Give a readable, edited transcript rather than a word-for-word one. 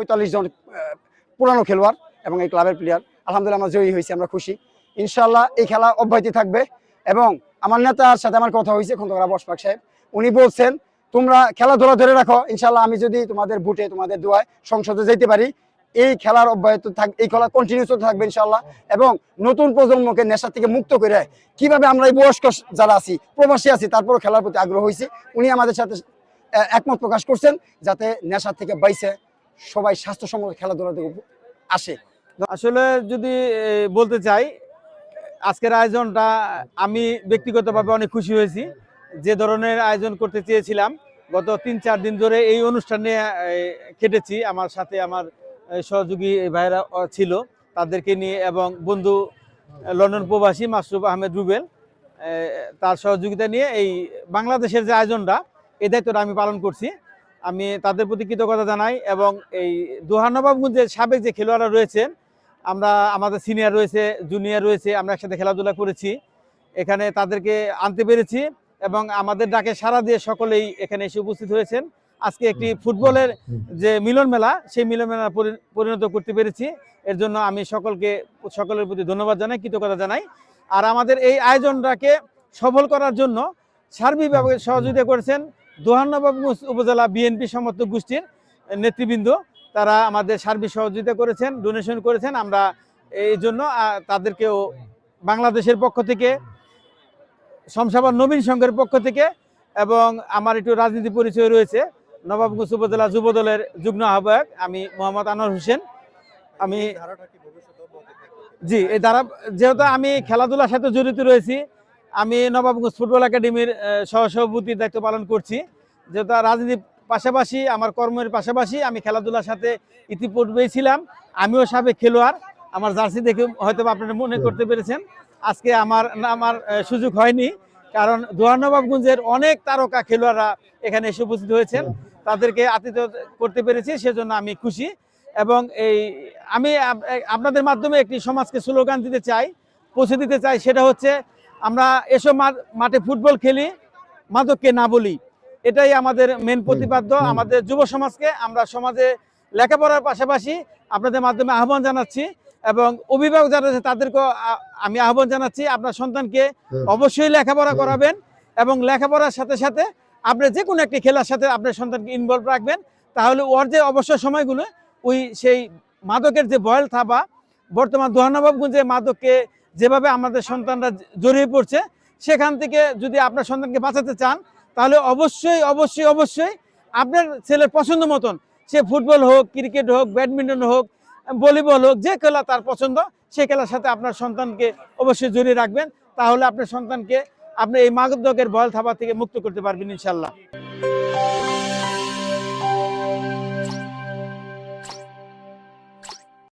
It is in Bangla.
45 জন পুরানো খেলোয়াড় এবং এই ক্লাবের প্লেয়ার। আলহামদুলিল্লাহ আমরা জয়ী হয়েছি, আমরা খুশি। ইনশাআল্লাহ এই খেলা অব্যাহতি থাকবে। এবং আমার নেতার সাথে আমার কথা হয়েছে, খন্দকার আব্বাস পাক সাহেব, উনি বলছেন তোমরা খেলাধুলা ধরে রাখো, ইনশাআল্লাহ আমি যদি তোমাদের ভোটে তোমাদের দোয়ায় সংসদে যেতে পারি, এই খেলার অব্যাহত থাকবে, এই খেলা কন্টিনিউ চলতে থাকবে ইনশাআল্লাহ। এবং নতুন প্রজন্মকে নেশা থেকে মুক্ত করে কিভাবে আমরা এই বয়স্ক যারা আছি, প্রবাসী আছি, তারপরও খেলার প্রতি আগ্রহ হয়েছি, উনি আমাদের সাথে একমত প্রকাশ করছেন যাতে নেশা থেকে বাইসে সবাই স্বাস্থ্যসম্মত খেলাধুলা থেকে আসে। আসলে যদি বলতে চাই, আজকের আয়োজনটা আমি ব্যক্তিগতভাবে অনেক খুশি হয়েছি। যে ধরনের আয়োজন করতে চেয়েছিলাম, গত 3-4 দিন ধরে এই অনুষ্ঠানে কেটেছি। আমার সাথে আমার সহযোগী ভাইরা ছিল, তাদেরকে নিয়ে, এবং বন্ধু লন্ডন প্রবাসী মাসরুফ আহমেদ রুবেল, তার সহযোগিতা নিয়ে এই বাংলাদেশের যে আয়োজনটা, এই দায়িত্বটা আমি পালন করছি। আমি তাদের প্রতি কৃতজ্ঞতা জানাই। এবং এই দোহানবাবগঞ্জের সাবেক যে খেলোয়াড়রা রয়েছেন, আমরা আমাদের সিনিয়র রয়েছে, জুনিয়র রয়েছে, আমরা একসাথে খেলাধুলা করেছি, এখানে তাদেরকে আনতে পেরেছি এবং আমাদের ডাকে সাড়া দিয়ে সকলেই এখানে এসে উপস্থিত হয়েছেন। আজকে একটি ফুটবলের যে মিলন মেলা, সেই মিলন মেলা পরিণত করতে পেরেছি। এর জন্য আমি সকলের প্রতি ধন্যবাদ জানাই, কৃতজ্ঞতা জানাই। আর আমাদের এই আয়োজনটাকে সফল করার জন্য সার্বিকভাবে সহযোগিতা করেছেন দোহানবাবগঞ্জ উপজেলা বিএনপি সমর্থক গোষ্ঠীর নেতৃবৃন্দ। তারা আমাদের সার্বিক সহযোগিতা করেছেন, ডোনেশন করেছেন। আমরা এই জন্য তাদেরকেও বাংলাদেশের পক্ষ থেকে, শমশাবাদ নবীন সংঘের পক্ষ থেকে, এবং আমার একটু রাজনীতি পরিচয় রয়েছে, নবাবগঞ্জ উপজেলা যুব দলের যুগ্ম আহ্বায়ক আমি মোহাম্মদ আনোয়ার হোসেন। আমি জি এই ধারা, যেহেতু আমি খেলাধুলার সাথে জড়িত রয়েছি, আমি নবাবগঞ্জ ফুটবল একাডেমির সহসভাপতির দায়িত্ব পালন করছি। যেহেতু রাজনীতির পাশাপাশি, আমার কর্মের পাশাপাশি আমি খেলাধুলার সাথে ইতিপূর্বেই ছিলাম। আমিও সাবেক খেলোয়াড়। আমার জার্সি দেখে হয়তো আপনারা মনে করতে পেরেছেন আজকে আমার সুযোগ হয়নি, কারণ দোহানবাবগঞ্জের অনেক তারকা খেলোয়াড়রা এখানে এসে উপস্থিত হয়েছেন, তাদেরকে আতিথ্য করতে পেরেছি, সেজন্য আমি খুশি। এবং আমি আপনাদের মাধ্যমে একটি সমাজকে স্লোগান দিতে চাই, পৌঁছে দিতে চাই, সেটা হচ্ছে আমরা এসব মাঠে ফুটবল খেলি, মাদককে না বলি। এটাই আমাদের মেন প্রতিপাদ্য। আমাদের যুব সমাজকে আমরা সমাজে লেখাপড়ার পাশাপাশি আপনাদের মাধ্যমে আহ্বান জানাচ্ছি, এবং অভিভাবক যারা আছে তাদেরকেও আমি আহ্বান জানাচ্ছি, আপনার সন্তানকে অবশ্যই লেখাপড়া করাবেন, এবং লেখাপড়ার সাথে সাথে আপনি যে কোনো একটি খেলার সাথে আপনার সন্তানকে ইনভলভ রাখবেন। তাহলে ওর যে অবসর সময়গুলো, সেই মাদকের যে বয়েল থাবা, বর্তমান দোহানবাবগঞ্জে মাদককে যেভাবে আমাদের সন্তানরা জড়িয়ে পড়ছে, সেখান থেকে যদি আপনার সন্তানকে বাঁচাতে চান, তাহলে অবশ্যই অবশ্যই অবশ্যই আপনার ছেলের পছন্দ মতন, সে ফুটবল হোক, ক্রিকেট হোক, ব্যাডমিন্টন হোক, ভলিবল হোক, যে খেলা তার পছন্দ, সেই খেলার সাথে আপনার সন্তানকে অবশ্যই জড়িয়ে রাখবেন। তাহলে আপনার সন্তানকে আপনি এই মাদকের বয়েল থাবা থেকে মুক্ত করতে পারবেন ইনশাল্লাহ।